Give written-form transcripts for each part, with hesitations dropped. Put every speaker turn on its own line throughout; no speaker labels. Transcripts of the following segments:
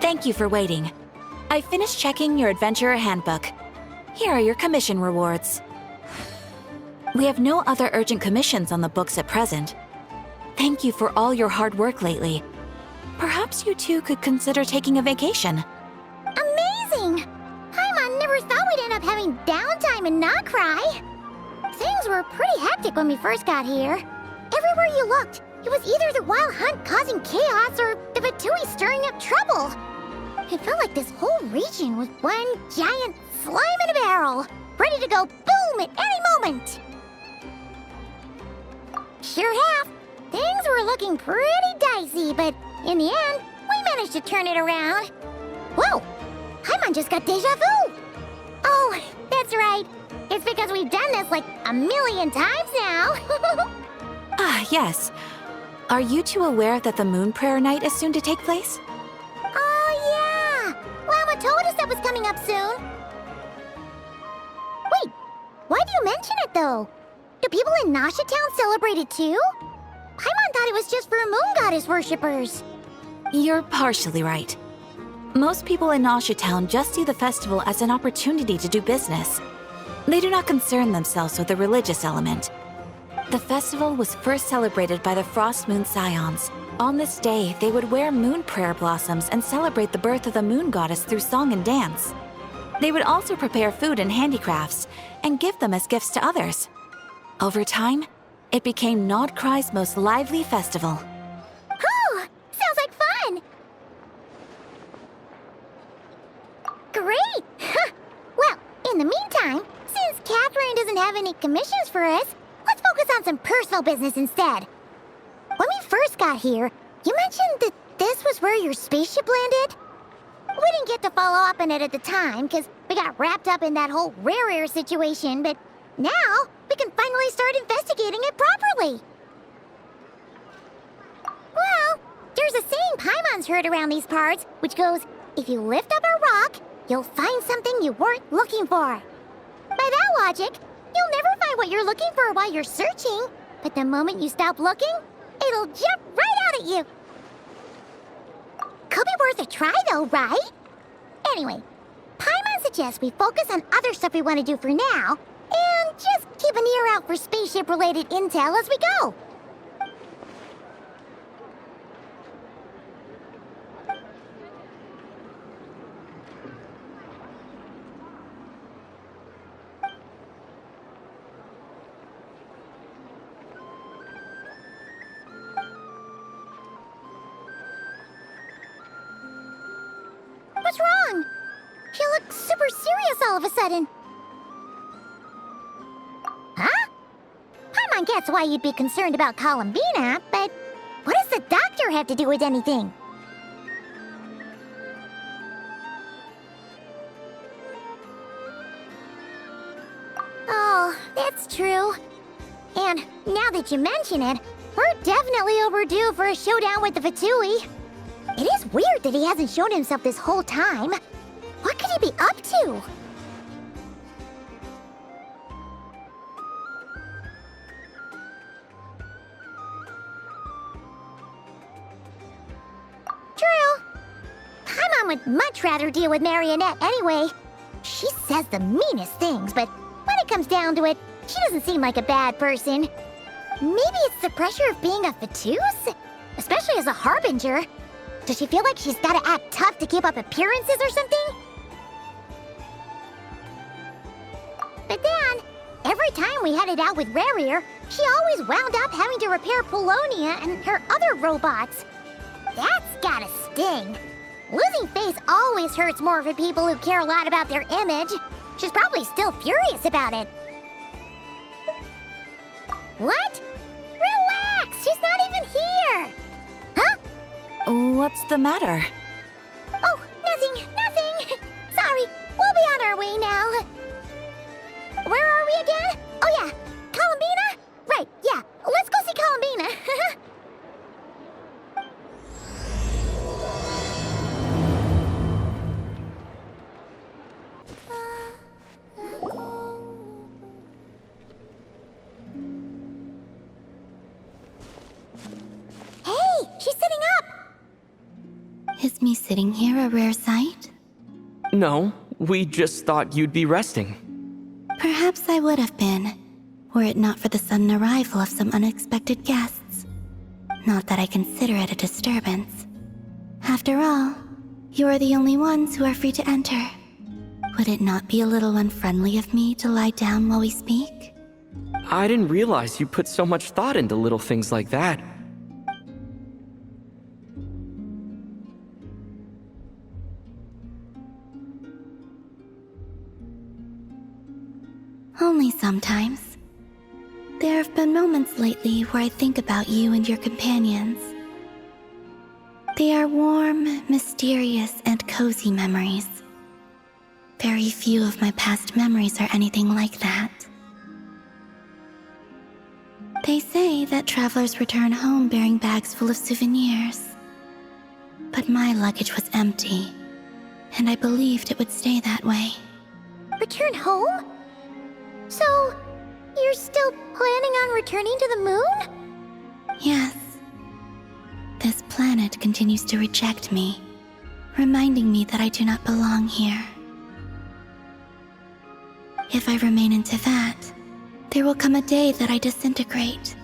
Thank you for waiting. I finished checking your adventurer handbook. Here are your commission rewards. We have no other urgent commissions on the books at present. Thank you for all your hard work lately. Perhaps you two could consider taking a vacation.
Amazing! Paimon never thought we'd end up having downtime in Krai. Things were pretty hectic when we first got here. Everywhere you looked, it was either the Wild Hunt causing chaos or the Fatui stirring up trouble. It felt like this whole region was one giant slime in a barrel, ready to go boom at any moment. Sure have. Things were looking pretty dicey, but in the end, we managed to turn it around. Whoa! Paimon just got deja vu! Oh, that's right. It's because we've done this like a million times now.
Ah, yes. Are you two aware that the Moon Prayer Night is soon to take place?
Oh, yeah! Llama told us that was coming up soon. Wait, why do you mention it, though? Do people in Nasha Town celebrate it, too? Paimon thought it was just for Moon Goddess worshippers.
You're partially right. Most people in Nasha Town just see the festival as an opportunity to do business. They do not concern themselves with the religious element. The festival was first celebrated by the Frost Moon Scions. On this day, they would wear moon prayer blossoms and celebrate the birth of the moon goddess through song and dance. They would also prepare food and handicrafts and give them as gifts to others. Over time, it became Nod Krai's most lively festival.
Oh, sounds like fun! Great! Well, in the meantime, since Catherine doesn't have any commissions for us, let's focus on some personal business instead. When we first got here, you mentioned that this was where your spaceship landed? We didn't get to follow up on it at the time, because we got wrapped up in that whole rare situation, but now we can finally start investigating it properly. Well, there's a saying Paimon's heard around these parts, which goes, if you lift up a rock, you'll find something you weren't looking for. By that logic, you'll never find what you're looking for while you're searching, but the moment you stop looking, it'll jump right out at you. Could be worth a try though, right? Anyway, Paimon suggests we focus on other stuff we want to do for now, and just keep an ear out for spaceship-related intel as we go. What's wrong? You look super serious all of a sudden. Huh? Paimon gets why you'd be concerned about Columbina, but what does the doctor have to do with anything? Oh, that's true. And now that you mention it, we're definitely overdue for a showdown with the Fatui. It is weird that he hasn't shown himself this whole time. What could he be up to? True. Paimon would much rather deal with Marionette anyway. She says the meanest things, but when it comes down to it, she doesn't seem like a bad person. Maybe it's the pressure of being a Fatus? Especially as a Harbinger. Does she feel like she's gotta act tough to keep up appearances or something? But then, every time we headed out with Rarier, she always wound up having to repair Polonia and her other robots. That's gotta sting. Losing face always hurts more for people who care a lot about their image. She's probably still furious about it. What? Relax! She's not even here! Huh?
What's the matter?
Oh, nothing. Sorry, we'll be on our way now. Where are we again? Oh yeah, Columbina? Right, yeah, let's go see Columbina. Hey, she's sitting up!
Is me sitting here a rare sight?
No, we just thought you'd be resting.
Perhaps I would have been, were it not for the sudden arrival of some unexpected guests. Not that I consider it a disturbance. After all, you are the only ones who are free to enter. Would it not be a little unfriendly of me to lie down while we speak?
I didn't realize you put so much thought into little things like that.
Only sometimes. There have been moments lately where I think about you and your companions. They are warm, mysterious, and cozy memories. Very few of my past memories are anything like that. They say that travelers return home bearing bags full of souvenirs. But my luggage was empty, and I believed it would stay that way.
Return home? So, you're still planning on returning to the moon?
Yes. This planet continues to reject me, reminding me that I do not belong here. If I remain into that, there will come a day that I disintegrate.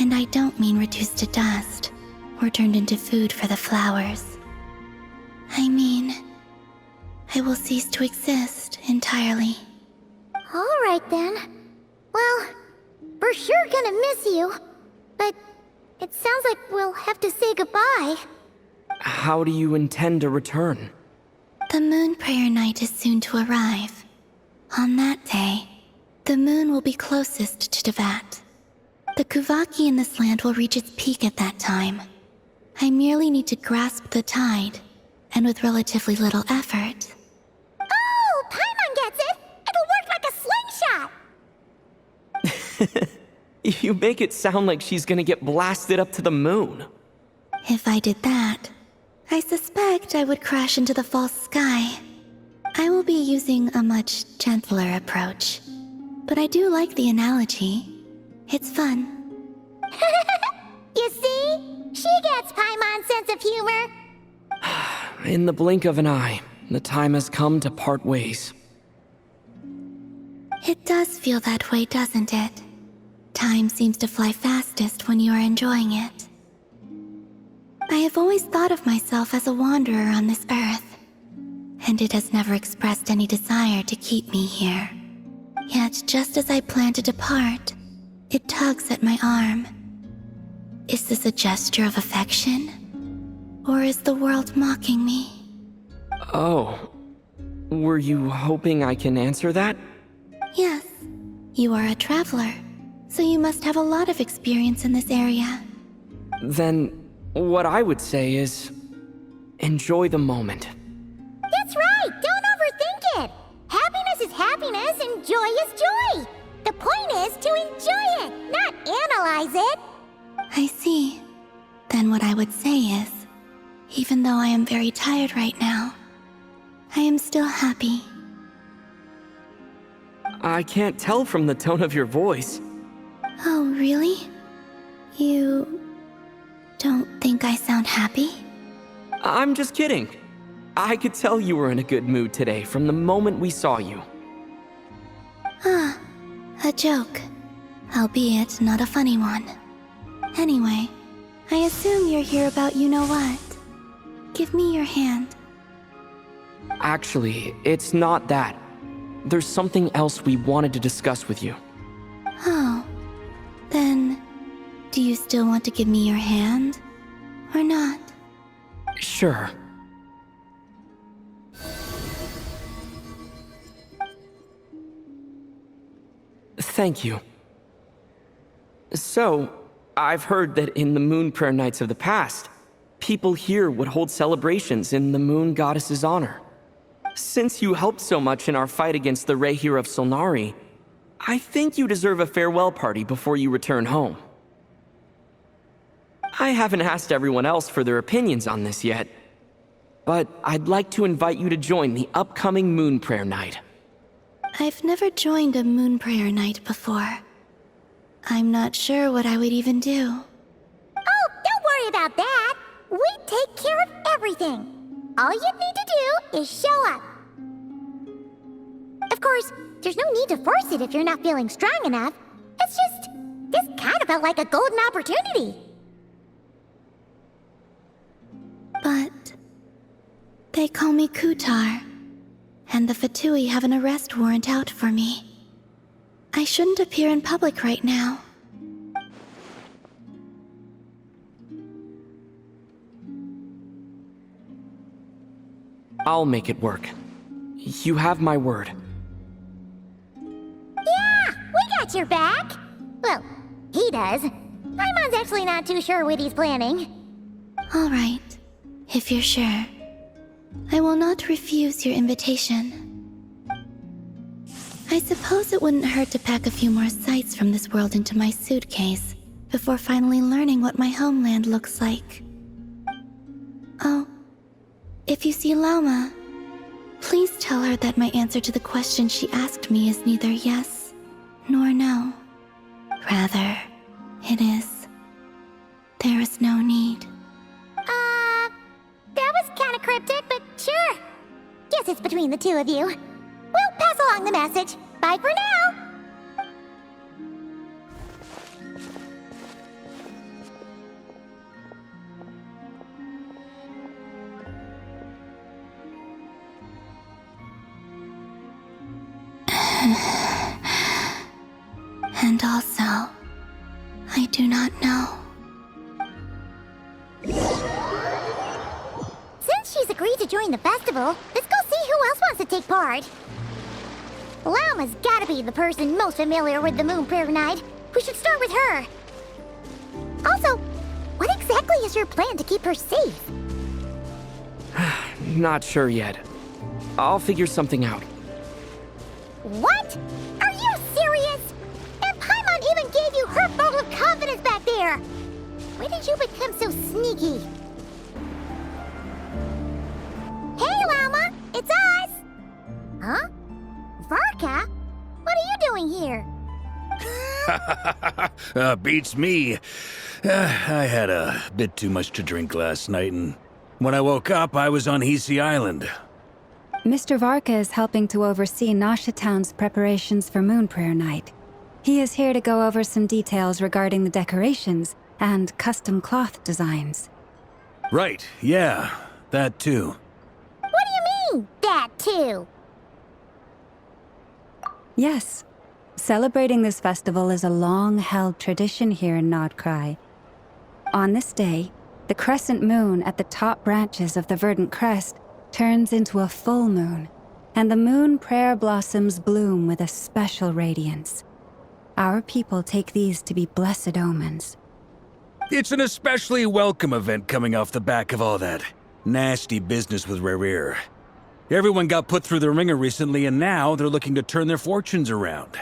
And I don't mean reduced to dust, or turned into food for the flowers. I mean, I will cease to exist entirely.
Alright then. Well, we're sure gonna miss you. But it sounds like we'll have to say goodbye.
How do you intend to return?
The moon prayer night is soon to arrive. On that day, the moon will be closest to Devat. The Kuvaki in this land will reach its peak at that time. I merely need to grasp the tide, and with relatively little effort.
Oh, Paimon gets it! It'll work like a slingshot!
You make it sound like she's gonna get blasted up to the moon.
If I did that, I suspect I would crash into the false sky. I will be using a much gentler approach. But I do like the analogy. It's fun.
You see? She gets Paimon's sense of humor.
In the blink of an eye, the time has come to part ways.
It does feel that way, doesn't it? Time seems to fly fastest when you are enjoying it. I have always thought of myself as a wanderer on this earth, and it has never expressed any desire to keep me here. Yet, just as I plan to depart, it tugs at my arm. Is this a gesture of affection? Or is the world mocking me?
Oh. Were you hoping I can answer that?
Yes. You are a traveler, so you must have a lot of experience in this area.
Then, what I would say is, enjoy the moment.
That's right! Don't overthink it! Happiness is happiness and joy is joy! The point is to enjoy it, not analyze it!
I see. Then what I would say is, even though I am very tired right now, I am still happy.
I can't tell from the tone of your voice.
Oh, really? You don't think I sound happy?
I'm just kidding. I could tell you were in a good mood today from the moment we saw you.
Ah, a joke. Albeit not a funny one. Anyway, I assume you're here about you-know-what. Give me your hand.
Actually, it's not that. There's something else we wanted to discuss with you.
Oh. Then, do you still want to give me your hand? Or not?
Sure. Thank you. So, I've heard that in the moon prayer nights of the past, people here would hold celebrations in the moon goddess's honor. Since you helped so much in our fight against the Rehir of Solnari, I think you deserve a farewell party before you return home. I haven't asked everyone else for their opinions on this yet, but I'd like to invite you to join the upcoming moon prayer night.
I've never joined a moon prayer night before. I'm not sure what I would even do.
Oh, don't worry about that! We take care of everything! everything. All you need to do is show up. Of course, there's no need to force it if you're not feeling strong enough. It's just, this kind of felt like a golden opportunity.
But they call me Kutar, and the Fatui have an arrest warrant out for me. I shouldn't appear in public right now.
I'll make it work. You have my word.
Yeah, we got your back. Well, he does. Paimon's actually not too sure what he's planning.
All right, if you're sure. I will not refuse your invitation. I suppose it wouldn't hurt to pack a few more sights from this world into my suitcase before finally learning what my homeland looks like. Oh, if you see Lauma, please tell her that my answer to the question she asked me is neither yes nor no. Rather, it is, there is no need.
That was kind of cryptic, but sure. Guess it's between the two of you. We'll pass along the message. Bye for now.
And also, I do not know.
Since she's agreed to join the festival, let's go see who else wants to take part. Lauma's gotta be the person most familiar with the Moon Prayer Night. We should start with her. Also, what exactly is your plan to keep her safe?
Not sure yet. I'll figure something out.
What? Are you serious? And Paimon even gave you her vote of confidence back there. When did you become so sneaky? Hey, Lauma! It's us! Huh? Varka? What are you doing here?
Beats me. I had a bit too much to drink last night, and when I woke up, I was on Hisi Island.
Mr. Varka is helping to oversee Nasha Town's preparations for Moon Prayer Night. He is here to go over some details regarding the decorations and custom cloth designs.
Right, yeah, that too.
What do you mean, that too?
Yes. Celebrating this festival is a long-held tradition here in Krai. On this day, the crescent moon at the top branches of the verdant crest turns into a full moon, and the moon prayer blossoms bloom with a special radiance. Our people take these to be blessed omens.
It's an especially welcome event coming off the back of all that nasty business with Rare. Everyone got put through the ringer recently, and now they're looking to turn their fortunes around.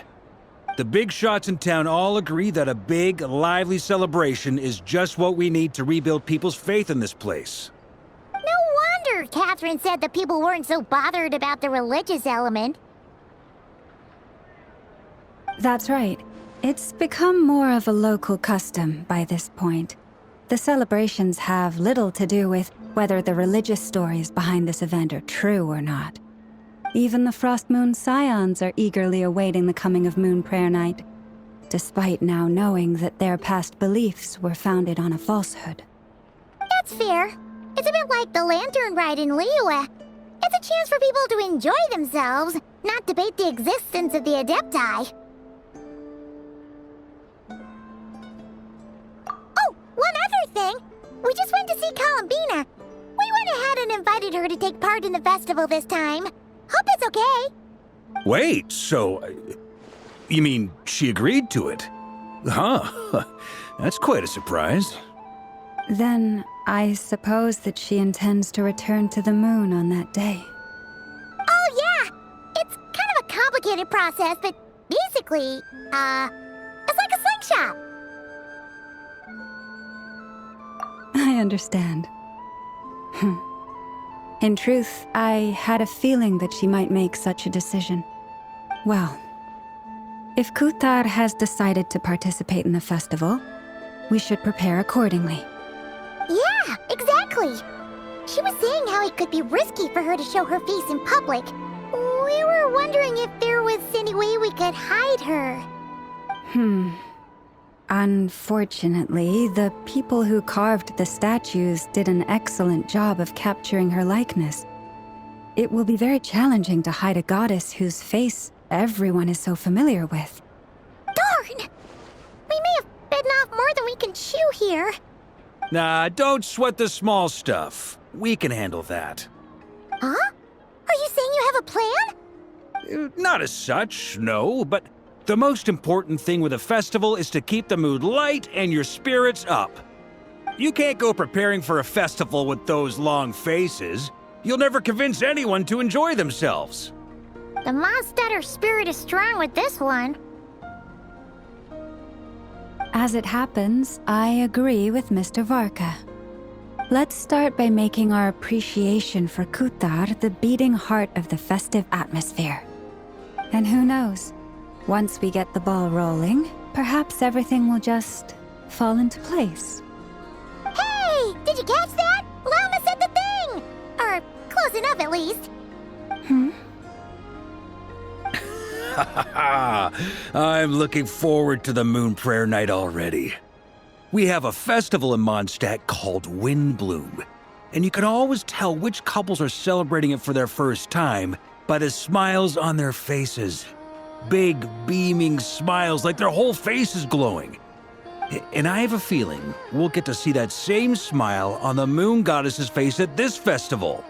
The big shots in town all agree that a big, lively celebration is just what we need to rebuild people's faith in this place.
No wonder Catherine said the people weren't so bothered about the religious element.
That's right. It's become more of a local custom by this point. The celebrations have little to do with whether the religious stories behind this event are true or not. Even the Frost Moon Scions are eagerly awaiting the coming of Moon Prayer Night, despite now knowing that their past beliefs were founded on a falsehood.
That's fair. It's a bit like the Lantern Ride in Liyue. It's a chance for people to enjoy themselves, not debate the existence of the Adepti. Oh, one other thing. We just went to see Columbina. We went ahead and invited her to take part in the festival this time. Hope it's okay.
Wait, so... you mean she agreed to it? Huh. That's quite a surprise.
Then, I suppose that she intends to return to the moon on that day.
Oh, yeah! It's kind of a complicated process, but basically, it's like a slingshot.
I understand. In truth, I had a feeling that she might make such a decision. Well, if Kutar has decided to participate in the festival, we should prepare accordingly.
Yeah, exactly. She She was saying how it could be risky for her to show her face in public. We were wondering if there was any way we could hide her.
Unfortunately, the people who carved the statues did an excellent job of capturing her likeness. It will be very challenging to hide a goddess whose face everyone is so familiar with.
Darn! We may have bitten off more than we can chew here.
Nah, don't sweat the small stuff. We can handle that.
Huh? Are you saying you have a plan?
Not as such, no, but the most important thing with a festival is to keep the mood light and your spirits up. You can't go preparing for a festival with those long faces. You'll never convince anyone to enjoy themselves.
The Mondstatter spirit is strong with this one.
As it happens, I agree with Mr. Varka. Let's start by making our appreciation for Kutar the beating heart of the festive atmosphere. And who knows? Once we get the ball rolling, perhaps everything will just fall into place.
Hey! Did you catch that? Llama said the thing! Or close enough at least.
I'm looking forward to the Moon Prayer Night already. We have a festival in Mondstadt called Windbloom, and you can always tell which couples are celebrating it for their first time by the smiles on their faces. Big, beaming smiles like their whole face is glowing. And I have a feeling we'll get to see that same smile on the Moon Goddess's face at this festival.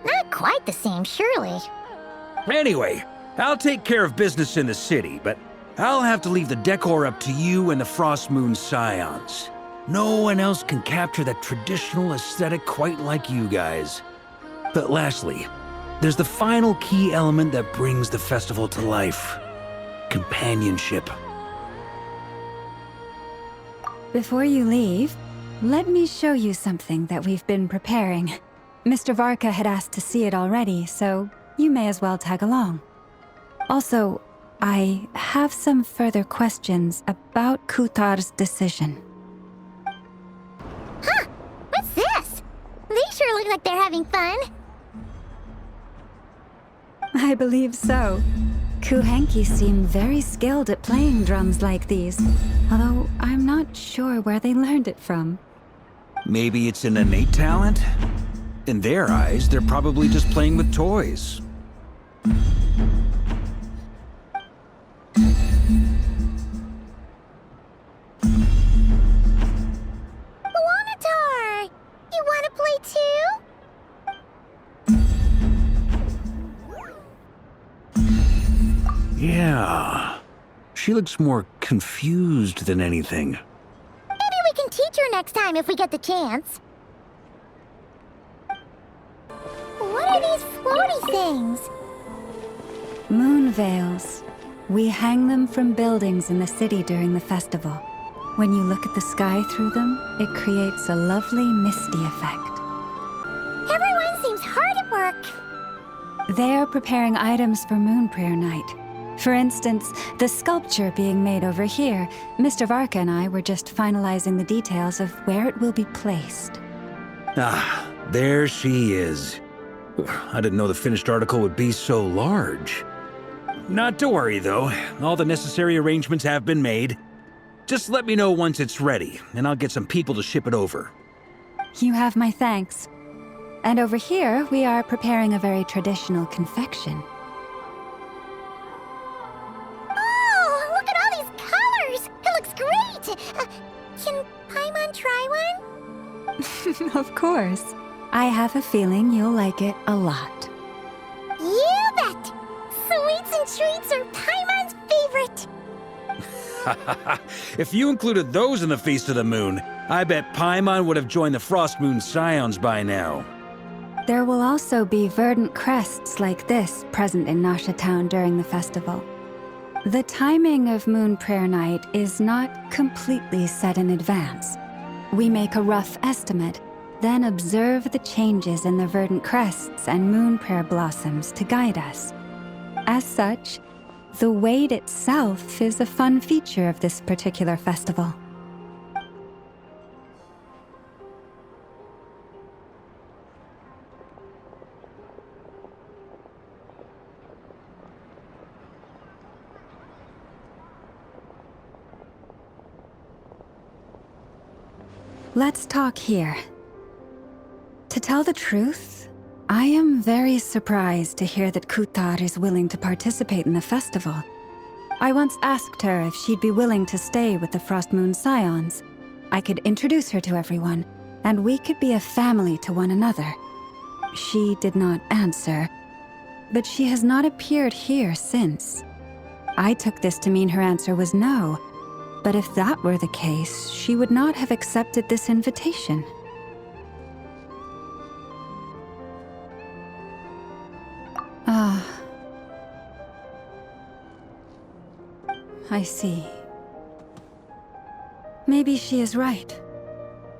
Not quite the same, surely.
Anyway, I'll take care of business in the city, but I'll have to leave the decor up to you and the Frost Moon Scions. No one else can capture that traditional aesthetic quite like you guys. But lastly, there's the final key element that brings the festival to life. Companionship.
Before you leave, let me show you something that we've been preparing. Mr. Varka had asked to see it already, so you may as well tag along. Also, I have some further questions about Kutar's decision.
Huh! What's this? They sure look like they're having fun.
I believe so. Kuhenki seem very skilled at playing drums like these, although I'm not sure where they learned it from.
Maybe it's an innate talent? In their eyes, they're probably just playing with toys.
Wanatar! You want to play too?
Yeah. She looks more confused than anything.
Maybe we can teach her next time if we get the chance. What are these floaty things?
Moon veils. We hang them from buildings in the city during the festival. When you look at the sky through them, it creates a lovely misty effect.
Everyone seems hard at work.
They are preparing items for Moon Prayer Night. For instance, the sculpture being made over here, Mr. Varka and I were just finalizing the details of where it will be placed.
Ah, there she is. I didn't know the finished article would be so large. Not to worry, though. All the necessary arrangements have been made. Just let me know once it's ready, and I'll get some people to ship it over.
You have my thanks. And over here, we are preparing a very traditional confection.
Oh, look at all these colors! It looks great! Can Paimon try one?
Of course. I have a feeling you'll like it a lot.
You bet! Sweets and treats are Paimon's favorite!
If you included those in the Feast of the Moon, I bet Paimon would have joined the Frost Moon Scions by now.
There will also be verdant crests like this present in Nasha Town during the festival. The timing of Moon Prayer Night is not completely set in advance. We make a rough estimate, then observe the changes in the verdant crests and Moon Prayer blossoms to guide us. As such, the wait itself is a fun feature of this particular festival. Let's talk here. To tell the truth, I am very surprised to hear that Kutar is willing to participate in the festival. I once asked her if she'd be willing to stay with the Frost Moon Scions. I could introduce her to everyone, and we could be a family to one another. She did not answer, but she has not appeared here since. I took this to mean her answer was no, but if that were the case, she would not have accepted this invitation. I see. Maybe she is right.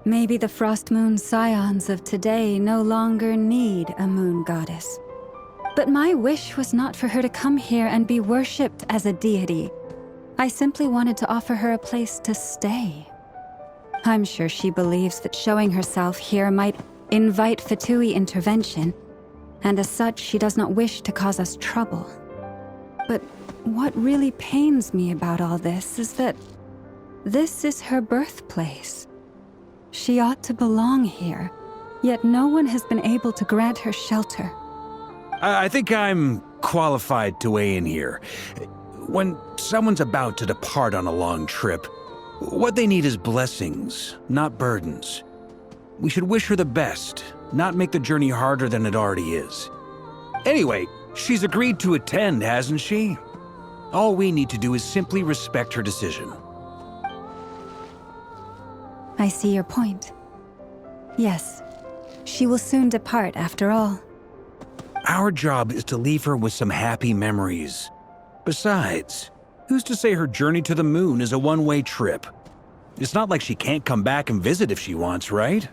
Maybe the Frost Moon Scions of today no longer need a moon goddess. But my wish was not for her to come here and be worshipped as a deity. I simply wanted to offer her a place to stay. I'm sure she believes that showing herself here might invite Fatui intervention, and as such, she does not wish to cause us trouble. But what really pains me about all this is that this is her birthplace. She ought to belong here, yet no one has been able to grant her shelter.
I think I'm qualified to weigh in here. When someone's about to depart on a long trip, what they need is blessings, not burdens. We should wish her the best, not make the journey harder than it already is. Anyway, she's agreed to attend, hasn't she? All we need to do is simply respect her decision.
I see your point. Yes, she will soon depart after all.
Our job is to leave her with some happy memories. Besides, who's to say her journey to the moon is a one-way trip? It's not like she can't come back and visit if she wants, right?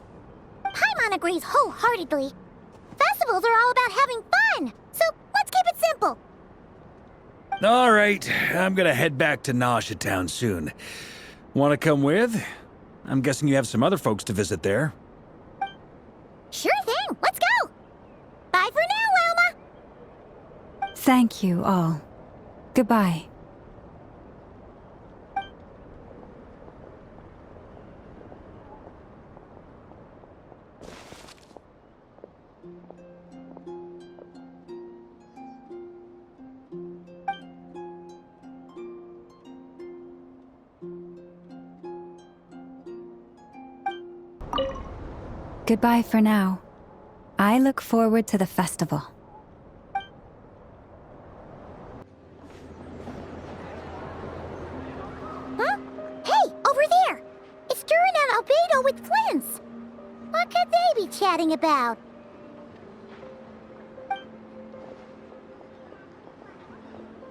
Paimon agrees wholeheartedly. Festivals are all about having fun, so let's keep it simple.
All right, I'm gonna head back to Nausea Town soon. Want to come with? I'm guessing you have some other folks to visit there.
Sure thing, let's go! Bye for now, Wilma!
Thank you all. Goodbye. Goodbye for now. I look forward to the festival.
Huh? Hey, over there! It's Duran and Albedo with twins! What could they be chatting about?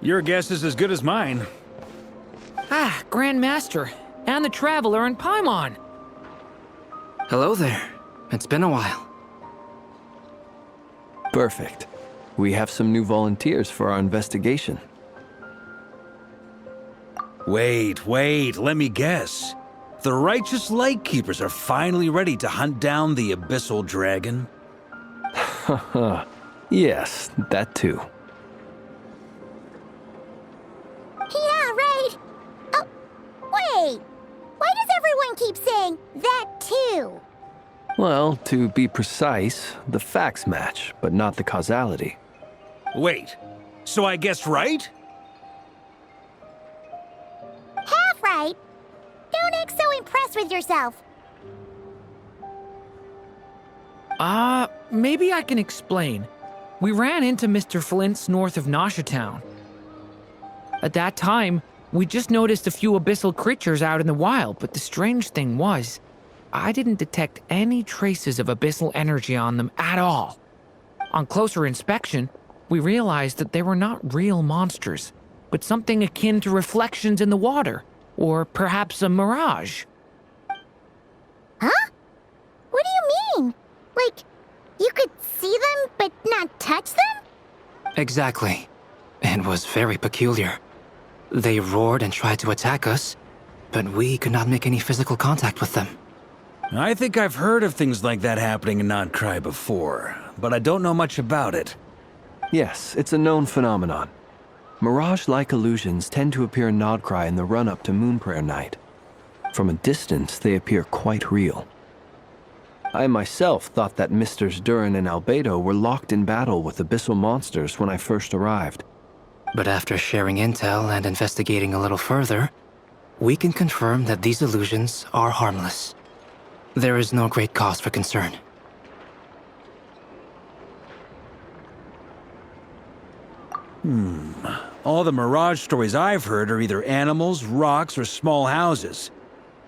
Your guess is as good as mine.
Ah, Grand Master, and the Traveler and Paimon.
Hello there. It's been a while.
Perfect. We have some new volunteers for our investigation.
Wait, let me guess. The righteous Lightkeepers are finally ready to hunt down the Abyssal Dragon?
Haha. Yes, that too.
Yeah, right! Oh, wait! Why does everyone keep saying that too?
Well, to be precise, the facts match, but not the causality.
Wait, so I guessed right?
Half right! Don't act so impressed with yourself.
Maybe I can explain. We ran into Mr. Flint's north of Nausea Town. At that time, we just noticed a few abyssal creatures out in the wild, but the strange thing was, I didn't detect any traces of abyssal energy on them at all. On closer inspection, we realized that they were not real monsters, but something akin to reflections in the water, or perhaps a mirage.
Huh? What do you mean? Like, you could see them but not touch them?
Exactly. It was very peculiar. They roared and tried to attack us, but we could not make any physical contact with them.
I think I've heard of things like that happening in Krai before, but I don't know much about it.
Yes, it's a known phenomenon. Mirage-like illusions tend to appear in Krai in the run-up to Moon Prayer Night. From a distance, they appear quite real. I myself thought that Misters Durin and Albedo were locked in battle with abyssal monsters when I first arrived.
But after sharing intel and investigating a little further, we can confirm that these illusions are harmless. There is no great cause for concern.
All the Mirage stories I've heard are either animals, rocks, or small houses.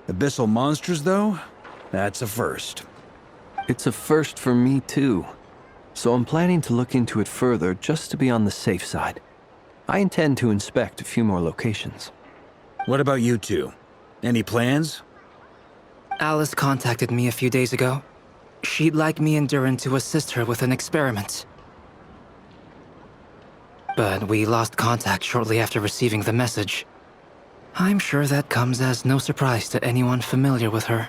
Abyssal monsters, though? That's a first.
It's a first for me, too. So I'm planning to look into it further just to be on the safe side. I intend to inspect a few more locations.
What about you two? Any plans?
Alice contacted me a few days ago. She'd like me and Durin to assist her with an experiment. But we lost contact shortly after receiving the message. I'm sure that comes as no surprise to anyone familiar with her.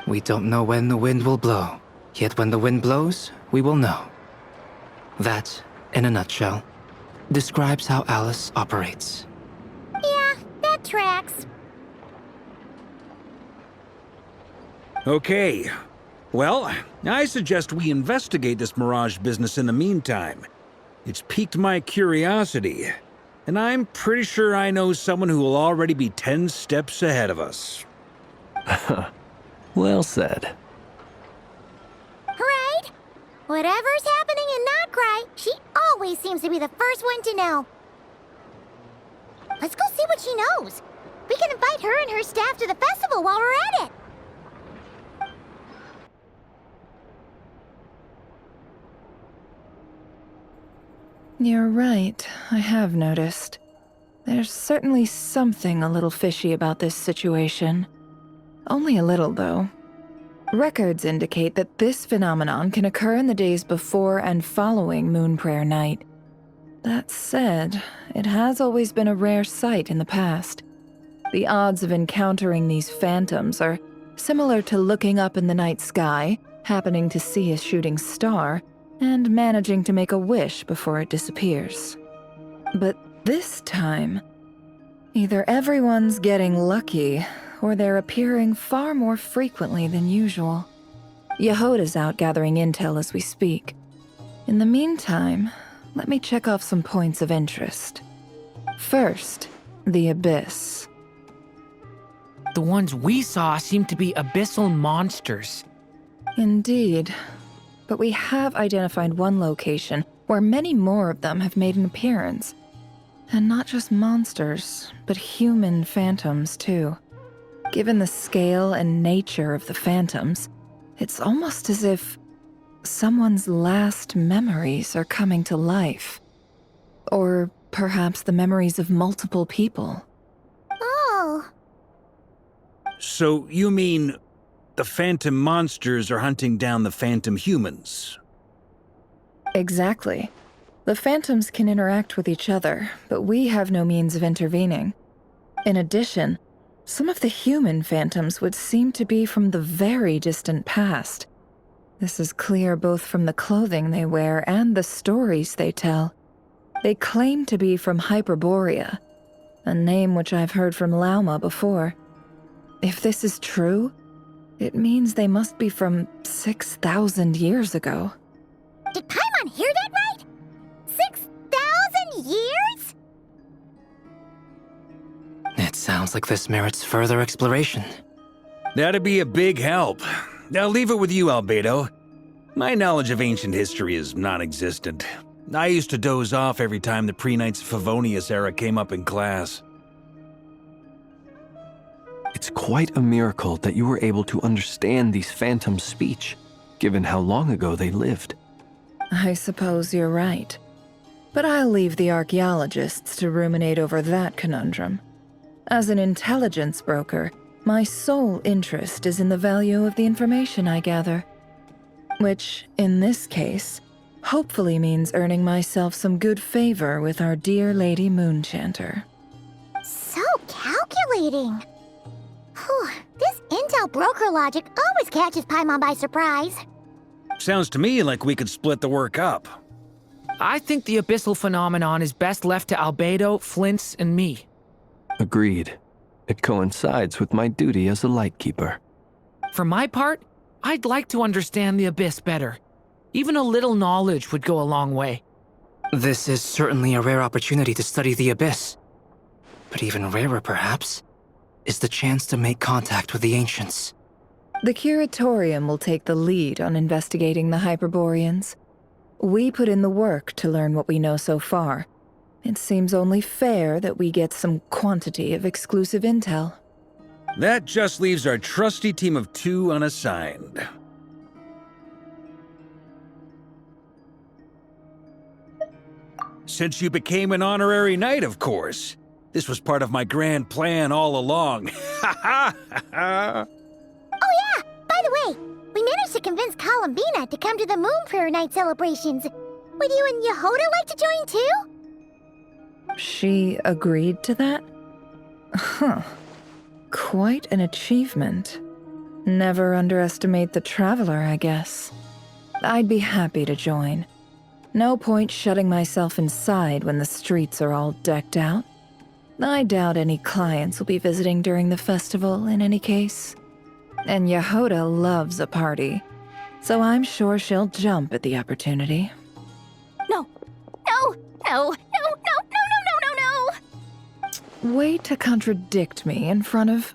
We don't know when the wind will blow, yet when the wind blows, we will know. That, in a nutshell, describes how Alice operates.
Yeah, that tracks.
Okay. Well, I suggest we investigate this Mirage business in the meantime. It's piqued my curiosity, and I'm pretty sure I know someone who will already be 10 steps ahead of us.
Well said.
Right? Whatever's happening in that Krai, she always seems to be the first one to know. Let's go see what she knows. We can invite her and her staff to the festival while we're at it.
You're right, I have noticed. There's certainly something a little fishy about this situation. Only a little, though. Records indicate that this phenomenon can occur in the days before and following Moon Prayer Night. That said, it has always been a rare sight in the past. The odds of encountering these phantoms are similar to looking up in the night sky, happening to see a shooting star, and managing to make a wish before it disappears. But this time, either everyone's getting lucky, or they're appearing far more frequently than usual. Yehoda's out gathering intel as we speak. In the meantime, let me check off some points of interest. First, the Abyss.
The ones we saw seem to be abyssal monsters.
Indeed. But we have identified one location where many more of them have made an appearance. And not just monsters, but human phantoms, too. Given the scale and nature of the phantoms, it's almost as if someone's last memories are coming to life. Or perhaps the memories of multiple people.
Oh.
So you mean the phantom monsters are hunting down the phantom humans?
Exactly. The phantoms can interact with each other, but we have no means of intervening. In addition, some of the human phantoms would seem to be from the very distant past. This is clear both from the clothing they wear and the stories they tell. They claim to be from Hyperborea, a name which I've heard from Lauma before. If this is true, it means they must be from 6,000 years ago.
Did Paimon hear that right? 6,000 years?
It sounds like this merits further exploration.
That'd be a big help. I'll leave it with you, Albedo. My knowledge of ancient history is non-existent. I used to doze off every time the pre-Knights of Favonius era came up in class.
It's quite a miracle that you were able to understand these phantoms' speech, given how long ago they lived.
I suppose you're right. But I'll leave the archaeologists to ruminate over that conundrum. As an intelligence broker, my sole interest is in the value of the information I gather. Which, in this case, hopefully means earning myself some good favor with our dear Lady Moonchanter.
So calculating. Whew, this intel broker logic always catches Paimon by surprise.
Sounds to me like we could split the work up.
I think the abyssal phenomenon is best left to Albedo, Flints, and me.
Agreed. It coincides with my duty as a lightkeeper.
For my part, I'd like to understand the Abyss better. Even a little knowledge would go a long way.
This is certainly a rare opportunity to study the Abyss. But even rarer, perhaps, is the chance to make contact with the Ancients.
The Curatorium will take the lead on investigating the Hyperboreans. We put in the work to learn what we know so far. It seems only fair that we get some quantity of exclusive intel.
That just leaves our trusty team of 2 unassigned. Since you became an honorary knight, of course. This was part of my grand plan all along. Ha ha ha!
Oh yeah! By the way, we managed to convince Columbina to come to the Moon Prayer Night celebrations. Would you and Yehoda like to join too?
She agreed to that? Huh. Quite an achievement. Never underestimate the traveler, I guess. I'd be happy to join. No point shutting myself inside when the streets are all decked out. I doubt any clients will be visiting during the festival in any case. And Yehoda loves a party, so I'm sure she'll jump at the opportunity.
No. No! No! No! No! No! No! No! No! No!
Way to contradict me in front of...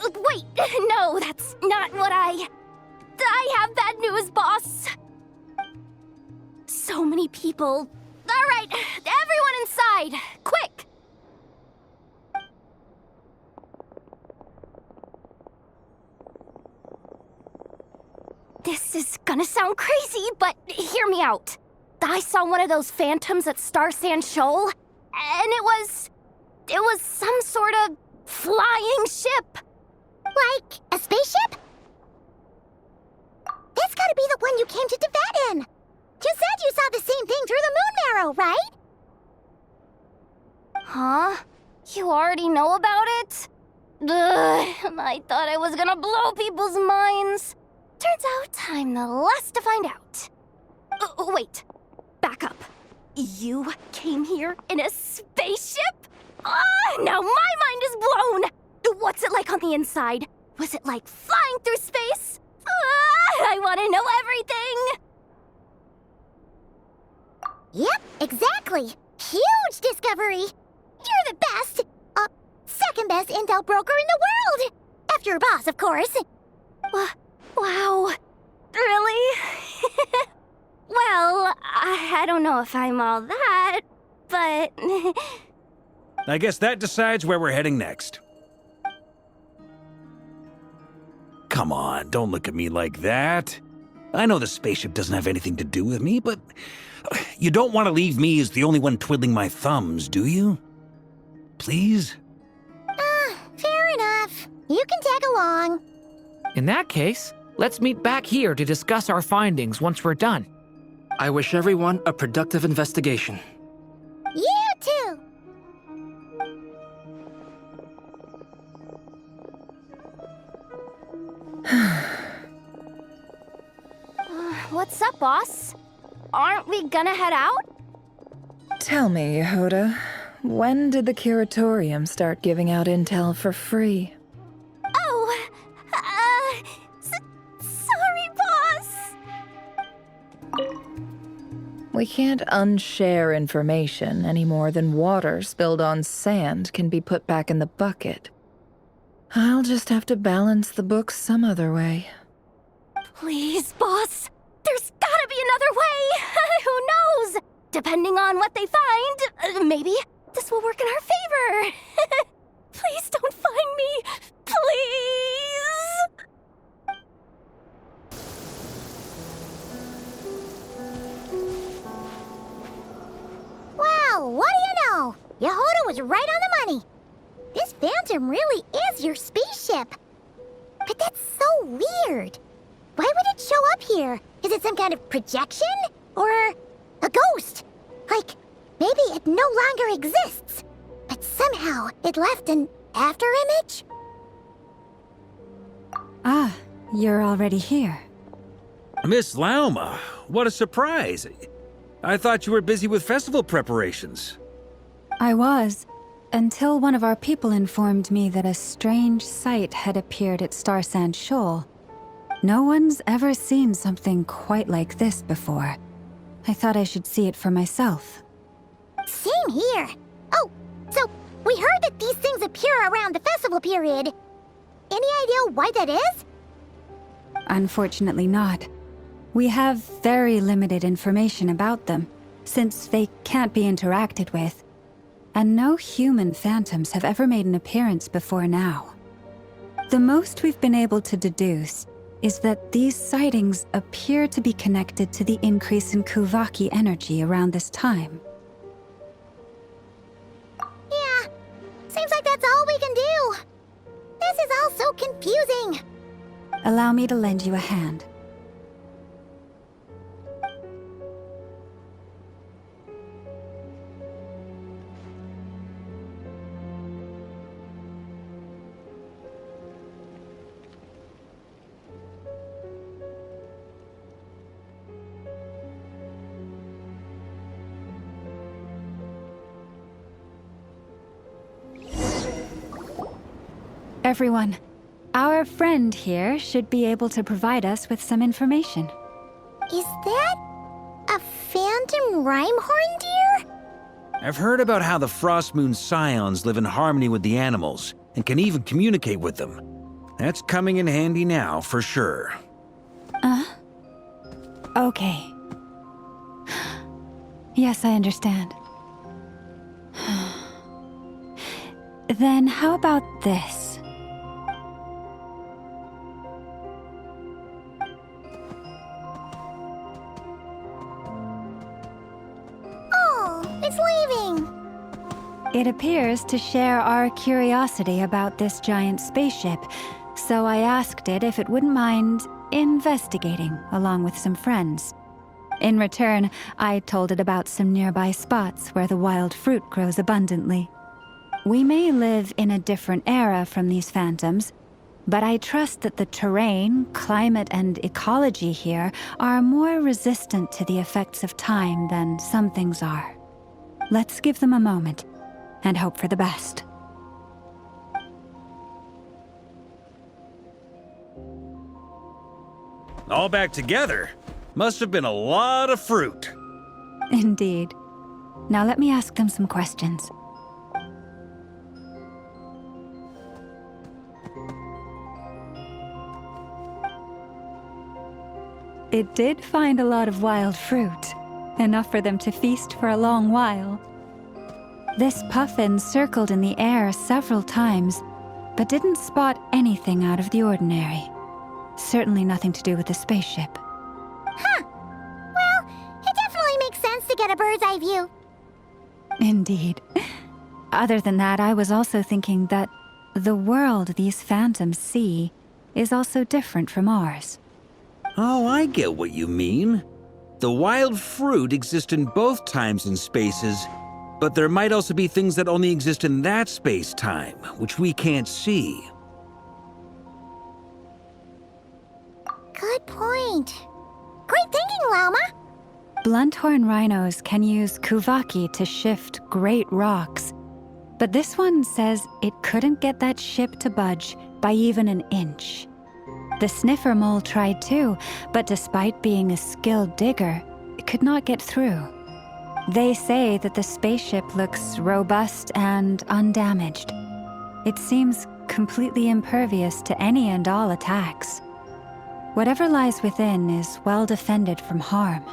Wait! No, that's not what I have bad news, boss! So many people. Alright, everyone inside! Quick! This is gonna sound crazy, but hear me out. I saw one of those phantoms at Star Sand Shoal, and it was some sort of flying ship. Like a spaceship? That's gotta be the one you came to Tibet in. You said you saw the same thing through the moon marrow, right? Huh? You already know about it? Ugh, I thought I was gonna blow people's minds. Turns out I'm the last to find out. Wait, back up. You came here in a spaceship? Now my mind is blown! What's it like on the inside? Was it like flying through space? I want to know everything! Yep, exactly. Huge discovery. You're the best, second best intel broker in the world. After your boss, of course. Wow. Really? Well, I don't know if I'm all that, but...
I guess that decides where we're heading next. Come on, don't look at me like that. I know the spaceship doesn't have anything to do with me, but you don't want to leave me as the only one twiddling my thumbs, do you? Please?
Fair enough. You can tag along.
In that case, let's meet back here to discuss our findings once we're done.
I wish everyone a productive investigation.
You too. What's up, boss? Aren't we gonna head out?
Tell me, Yehoda, when did the Curatorium start giving out intel for free?
Oh, sorry, boss.
We can't unshare information any more than water spilled on sand can be put back in the bucket. I'll just have to balance the books some other way.
Please, boss. There's gotta be another way. Who knows? Depending on what they find, maybe this will work in our favor. Please don't find me. Please. Wow, what do you know? Yehoda was right on the money. This phantom really is your spaceship. But that's so weird. Why would it show up here? Is it some kind of projection? Or a ghost? Like, maybe it no longer exists, but somehow it left an afterimage?
Ah, you're already here.
Miss Lauma, what a surprise. I thought you were busy with festival preparations.
I was, until one of our people informed me that a strange sight had appeared at Star Sand Shoal. No one's ever seen something quite like this before. I thought I should see it for myself.
Same here. Oh, so we heard that these things appear around the festival period. Any idea why that is?
Unfortunately not. We have very limited information about them, since they can't be interacted with. And no human phantoms have ever made an appearance before now. The most we've been able to deduce is that these sightings appear to be connected to the increase in Kuvaki energy around this time.
Yeah, seems like that's all we can do. This is all so confusing.
Allow me to lend you a hand. Everyone, our friend here should be able to provide us with some information.
Is that a phantom rhymehorn deer?
I've heard about how the Frost Moon Scions live in harmony with the animals and can even communicate with them. That's coming in handy now, for sure.
Okay. Yes, I understand. Then how about this?
It's leaving.
It appears to share our curiosity about this giant spaceship, so I asked it if it wouldn't mind investigating along with some friends. In return, I told it about some nearby spots where the wild fruit grows abundantly. We may live in a different era from these phantoms, but I trust that the terrain, climate, and ecology here are more resistant to the effects of time than some things are. Let's give them a moment and hope for the best.
All back together? Must have been a lot of fruit.
Indeed. Now let me ask them some questions. It did find a lot of wild fruit. Enough for them to feast for a long while. This puffin circled in the air several times, but didn't spot anything out of the ordinary. Certainly nothing to do with the spaceship.
Huh. Well, it definitely makes sense to get a bird's eye view.
Indeed. Other than that, I was also thinking that the world these phantoms see is also different from ours.
Oh, I get what you mean. The wild fruit exist in both times and spaces, but there might also be things that only exist in that space-time, which we can't see.
Good point. Great thinking, Llama.
Blunthorn rhinos can use Kuvaki to shift great rocks, but this one says it couldn't get that ship to budge by even an inch. The sniffer mole tried too, but despite being a skilled digger, it could not get through. They say that the spaceship looks robust and undamaged. It seems completely impervious to any and all attacks. Whatever lies within is well defended from harm.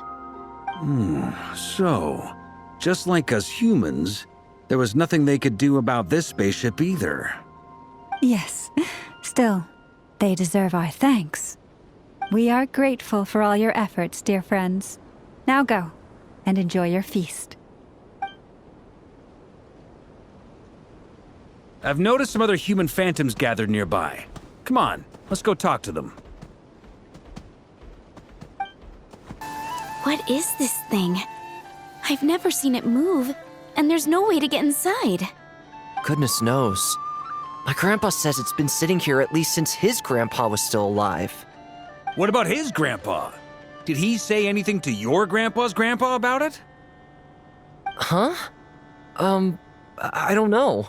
So, just like us humans, there was nothing they could do about this spaceship either.
Yes, still, they deserve our thanks. We are grateful for all your efforts, dear friends. Now go, and enjoy your feast.
I've noticed some other human phantoms gathered nearby. Come on, let's go talk to them.
What is this thing? I've never seen it move, and there's no way to get inside.
Goodness knows. My grandpa says it's been sitting here at least since his grandpa was still alive.
What about his grandpa? Did he say anything to your grandpa's grandpa about it?
Huh? I don't know.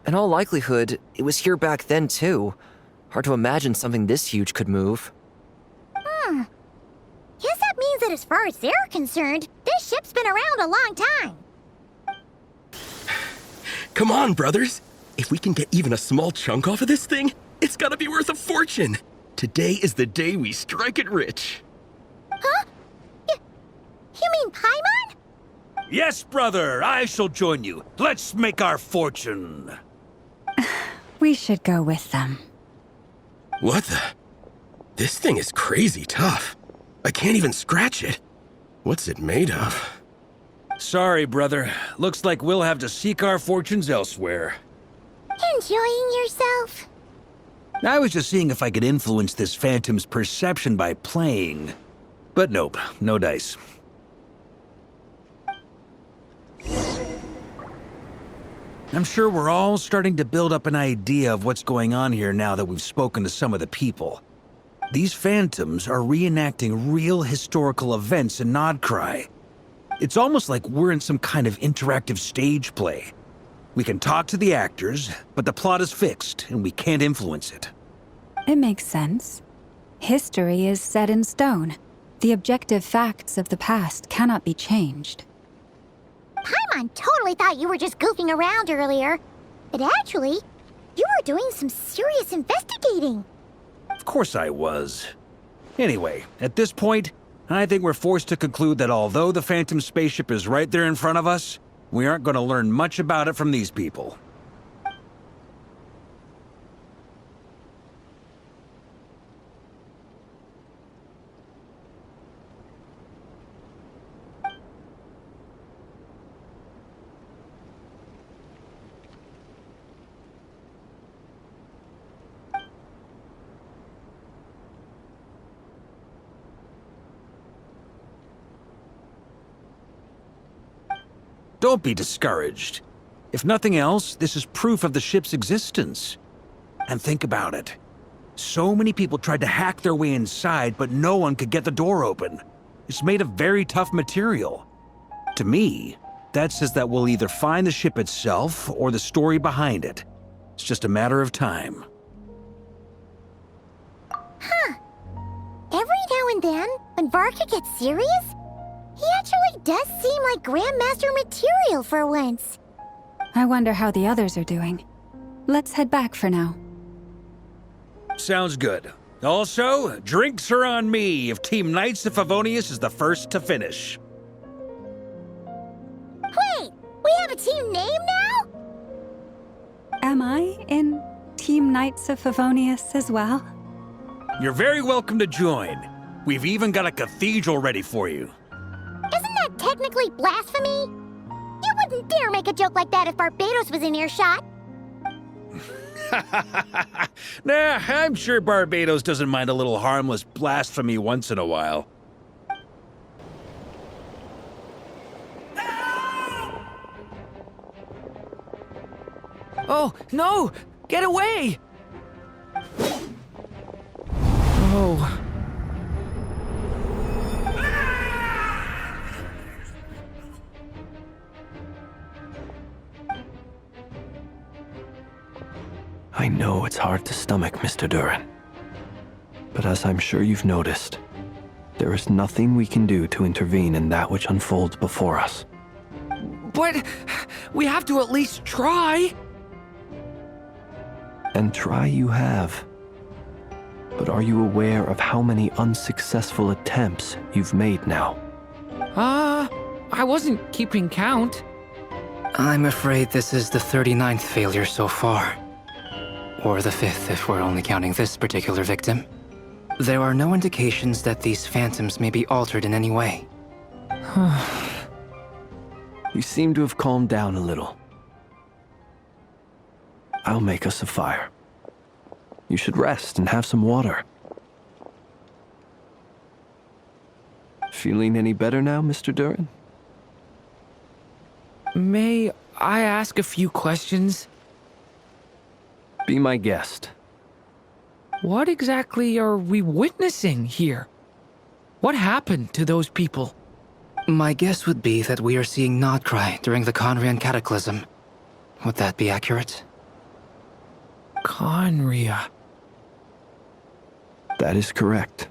In all likelihood, it was here back then, too. Hard to imagine something this huge could move.
Guess that means that as far as they're concerned, this ship's been around a long time.
Come on, brothers. If we can get even a small chunk off of this thing, it's gotta be worth a fortune. Today is the day we strike it rich.
Huh? You mean Paimon?
Yes, brother, I shall join you. Let's make our fortune.
We should go with them.
What the? This thing is crazy tough. I can't even scratch it. What's it made of?
Sorry, brother. Looks like we'll have to seek our fortunes elsewhere.
Enjoying yourself?
I was just seeing if I could influence this phantom's perception by playing. But nope, no dice. I'm sure we're all starting to build up an idea of what's going on here now that we've spoken to some of the people. These phantoms are reenacting real historical events in Krai. It's almost like we're in some kind of interactive stage play. We can talk to the actors, but the plot is fixed and we can't influence it.
It makes sense. History is set in stone. The objective facts of the past cannot be changed.
Paimon totally thought you were just goofing around earlier. But actually, you were doing some serious investigating.
Of course I was. Anyway, at this point, I think we're forced to conclude that although the Phantom spaceship is right there in front of us, we aren't going to learn much about it from these people. Don't be discouraged. If nothing else, this is proof of the ship's existence. And think about it. So many people tried to hack their way inside, but no one could get the door open. It's made of very tough material. To me, that says that we'll either find the ship itself or the story behind it. It's just a matter of time.
Huh. Every now and then, when Varka gets serious, he actually does seem like Grandmaster material for once.
I wonder how the others are doing. Let's head back for now.
Sounds good. Also, drinks are on me if Team Knights of Favonius is the first to finish.
Wait, we have a team name now?
Am I in Team Knights of Favonius as well?
You're very welcome to join. We've even got a cathedral ready for you.
Isn't that technically blasphemy? You wouldn't dare make a joke like that if Barbados was in earshot.
Nah, I'm sure Barbados doesn't mind a little harmless blasphemy once in a while.
Oh, no! Get away! Oh.
I know it's hard to stomach, Mr. Duran. But as I'm sure you've noticed, there is nothing we can do to intervene in that which unfolds before us.
But we have to at least try.
And try you have. But are you aware of how many unsuccessful attempts you've made now?
I wasn't keeping count.
I'm afraid this is the 39th failure so far. Or the 5th if we're only counting this particular victim. There are no indications that these phantoms may be altered in any way.
You seem to have calmed down a little. I'll make us a fire. You should rest and have some water. Feeling any better now, Mr. Duran?
May I ask a few questions?
Be my guest.
What exactly are we witnessing here? What happened to those people?
My guess would be that we are seeing Krai during the Conrian Cataclysm. Would that be accurate?
Conria.
That is correct.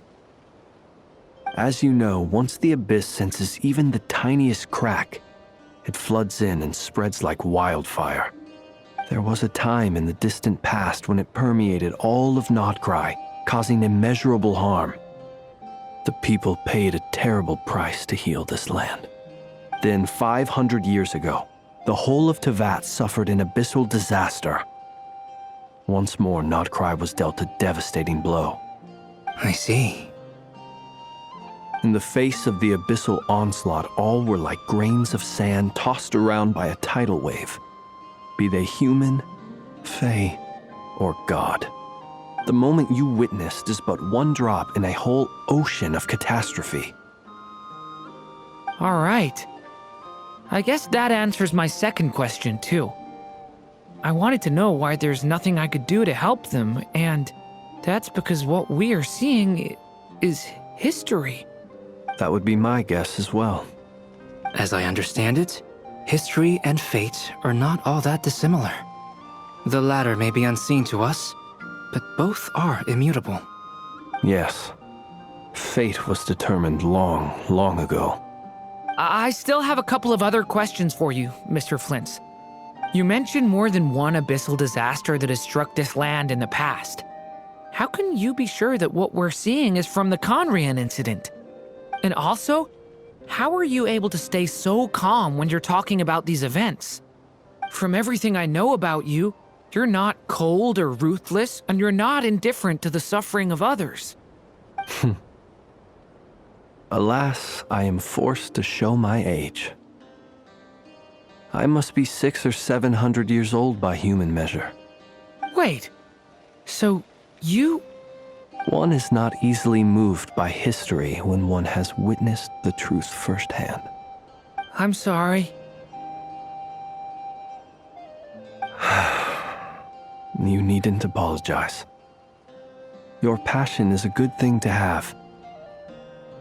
As you know, once the abyss senses even the tiniest crack, it floods in and spreads like wildfire. There was a time in the distant past when it permeated all of Krai, causing immeasurable harm. The people paid a terrible price to heal this land. Then, 500 years ago, the whole of Tevat suffered an abyssal disaster. Once more, Krai was dealt a devastating blow.
I see.
In the face of the abyssal onslaught, all were like grains of sand tossed around by a tidal wave, be they human, fae, or god. The moment you witnessed is but one drop in a whole ocean of catastrophe.
All right. I guess that answers my second question, too. I wanted to know why there's nothing I could do to help them, and that's because what we are seeing is history.
That would be my guess as well.
As I understand it, history and fate are not all that dissimilar. The latter may be unseen to us, but both are immutable.
Yes. Fate was determined long, long ago.
I still have a couple of other questions for you, Mr. Flint's. You mentioned more than one abyssal disaster that has struck this land in the past. How can you be sure that what we're seeing is from the Conrian incident? And also, how are you able to stay so calm when you're talking about these events? From everything I know about you, you're not cold or ruthless, and you're not indifferent to the suffering of others.
Alas, I am forced to show my age. I must be 600 or 700 years old by human measure.
Wait, so you...
One is not easily moved by history when one has witnessed the truth firsthand.
I'm sorry.
You needn't apologize. Your passion is a good thing to have.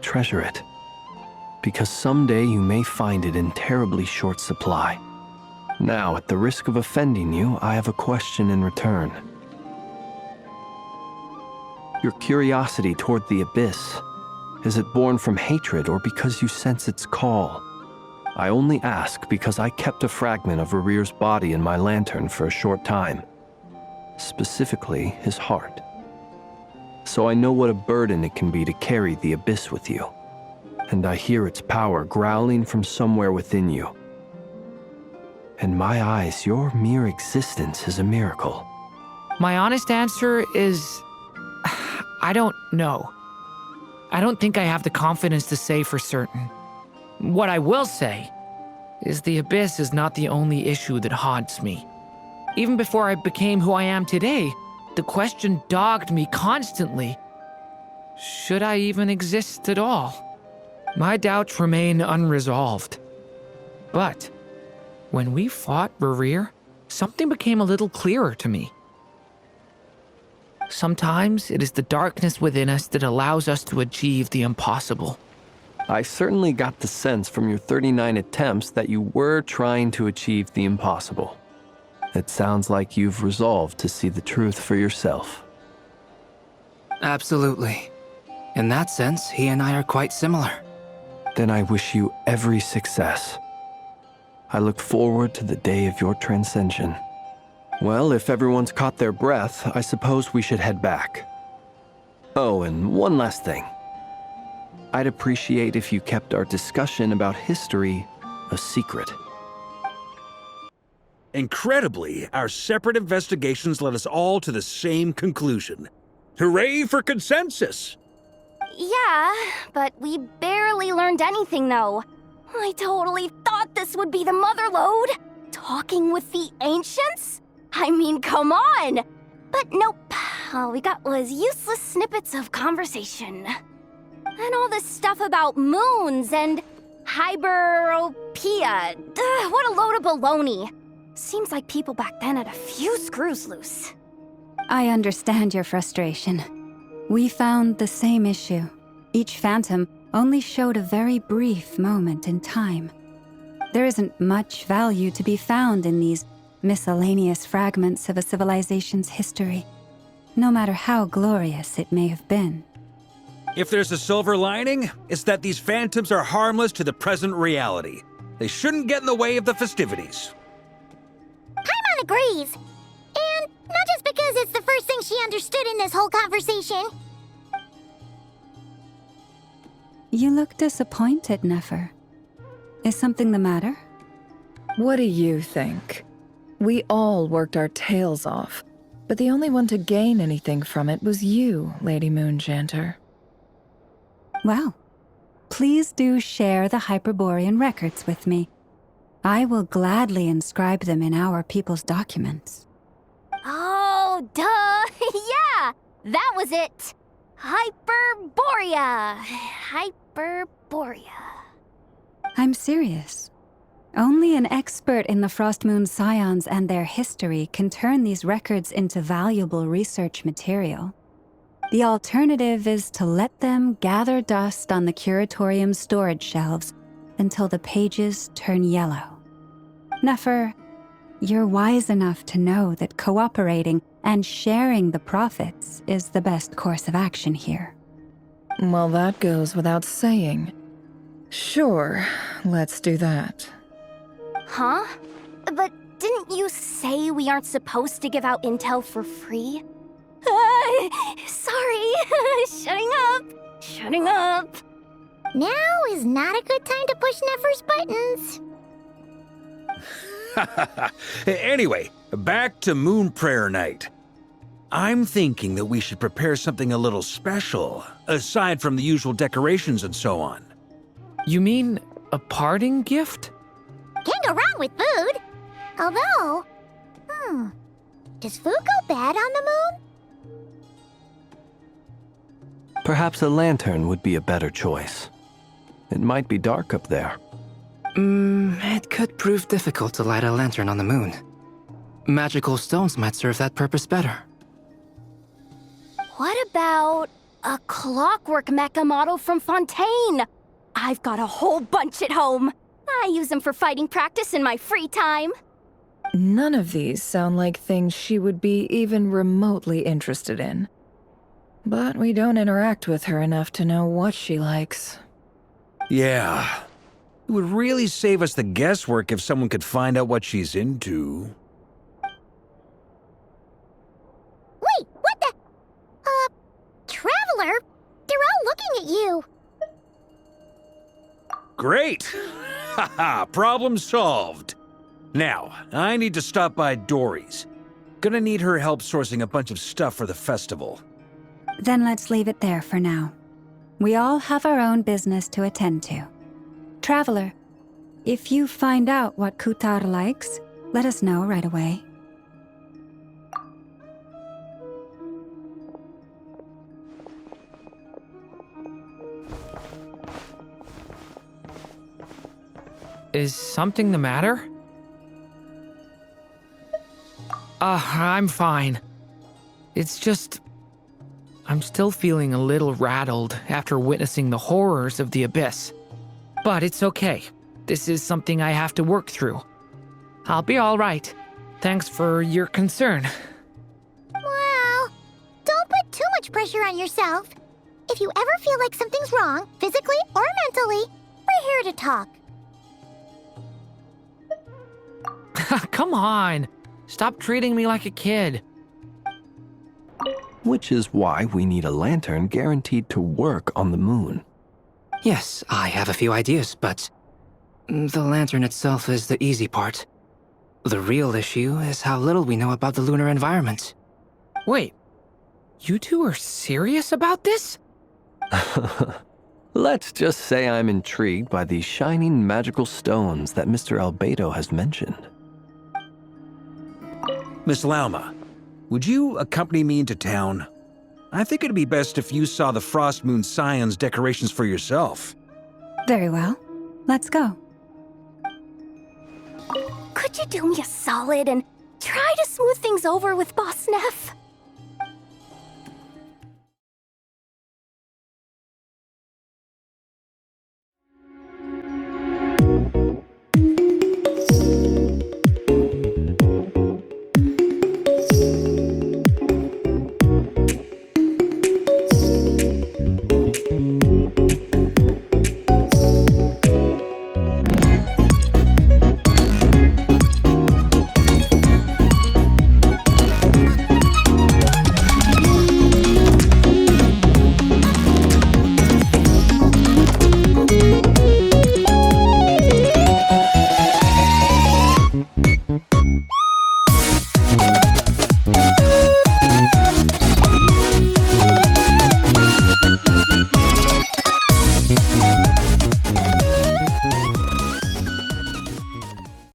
Treasure it, because someday you may find it in terribly short supply. Now, at the risk of offending you, I have a question in return. Your curiosity toward the abyss, is it born from hatred or because you sense its call? I only ask because I kept a fragment of Rarir's body in my lantern for a short time. Specifically, his heart. So I know what a burden it can be to carry the abyss with you. And I hear its power growling from somewhere within you. In my eyes, your mere existence is a miracle.
My honest answer is... I don't know. I don't think I have the confidence to say for certain. What I will say is the abyss is not the only issue that haunts me. Even before I became who I am today, the question dogged me constantly. Should I even exist at all? My doubts remain unresolved. But when we fought Rarir, something became a little clearer to me. Sometimes it is the darkness within us that allows us to achieve the impossible.
I certainly got the sense from your 39 attempts that you were trying to achieve the impossible. It sounds like you've resolved to see the truth for yourself.
Absolutely. In that sense, he and I are quite similar.
Then I wish you every success. I look forward to the day of your transcension. Well, if everyone's caught their breath, I suppose we should head back. Oh, and one last thing. I'd appreciate if you kept our discussion about history a secret.
Incredibly, our separate investigations led us all to the same conclusion. Hooray for consensus!
Yeah, but we barely learned anything, though. I totally thought this would be the mother lode. Talking with the ancients? I mean, come on! But nope. All we got was useless snippets of conversation. And all this stuff about moons and hyperopia. What a load of baloney. Seems like people back then had a few screws loose.
I understand your frustration. We found the same issue. Each phantom only showed a very brief moment in time. There isn't much value to be found in these miscellaneous fragments of a civilization's history, no matter how glorious it may have been.
If there's a silver lining, it's that these phantoms are harmless to the present reality. They shouldn't get in the way of the festivities.
Paimon agrees. And not just because it's the first thing she understood in this whole conversation.
You look disappointed, Nefer. Is something the matter?
What do you think? We all worked our tails off, but the only one to gain anything from it was you, Lady Moonjanter.
Well, please do share the Hyperborean records with me. I will gladly inscribe them in our people's documents.
Oh, duh! Yeah! That was it! Hyperborea! Hyperborea.
I'm serious. Only an expert in the Frostmoon Scions and their history can turn these records into valuable research material. The alternative is to let them gather dust on the Curatorium's storage shelves until the pages turn yellow. Nefer, you're wise enough to know that cooperating and sharing the profits is the best course of action here.
Well, that goes without saying. Sure, let's do that.
Huh? But didn't you say we aren't supposed to give out intel for free? Sorry. Shutting up. Now is not a good time to push Nefer's buttons.
Anyway, back to Moon Prayer Night. I'm thinking that we should prepare something a little special, aside from the usual decorations and so on.
You mean a parting gift?
Can't go wrong with food. Although, does food go bad on the moon?
Perhaps a lantern would be a better choice. It might be dark up there.
It could prove difficult to light a lantern on the moon. Magical stones might serve that purpose better.
What about a clockwork mecha model from Fontaine? I've got a whole bunch at home. I use them for fighting practice in my free time.
None of these sound like things she would be even remotely interested in. But we don't interact with her enough to know what she likes.
Yeah. It would really save us the guesswork if someone could find out what she's into.
Wait, what the? Traveler? They're all looking at you.
Great! Haha, problem solved. Now, I need to stop by Dory's. Gonna need her help sourcing a bunch of stuff for the festival.
Then let's leave it there for now. We all have our own business to attend to. Traveler, if you find out what Kutar likes, let us know right away.
Is something the matter? I'm fine. It's just... I'm still feeling a little rattled after witnessing the horrors of the Abyss. But it's okay. This is something I have to work through. I'll be all right. Thanks for your concern.
Well, don't put too much pressure on yourself. If you ever feel like something's wrong, physically or mentally, we're here to talk.
Come on. Stop treating me like a kid.
Which is why we need a lantern guaranteed to work on the moon.
Yes, I have a few ideas, but the lantern itself is the easy part. The real issue is how little we know about the lunar environment.
Wait, you two are serious about this?
Let's just say I'm intrigued by these shining magical stones that Mr. Albedo has mentioned.
Miss Lauma, would you accompany me into town? I think it'd be best if you saw the Frostmoon Scions decorations for yourself.
Very well. Let's go.
Could you do me a solid and try to smooth things over with Boss Neff?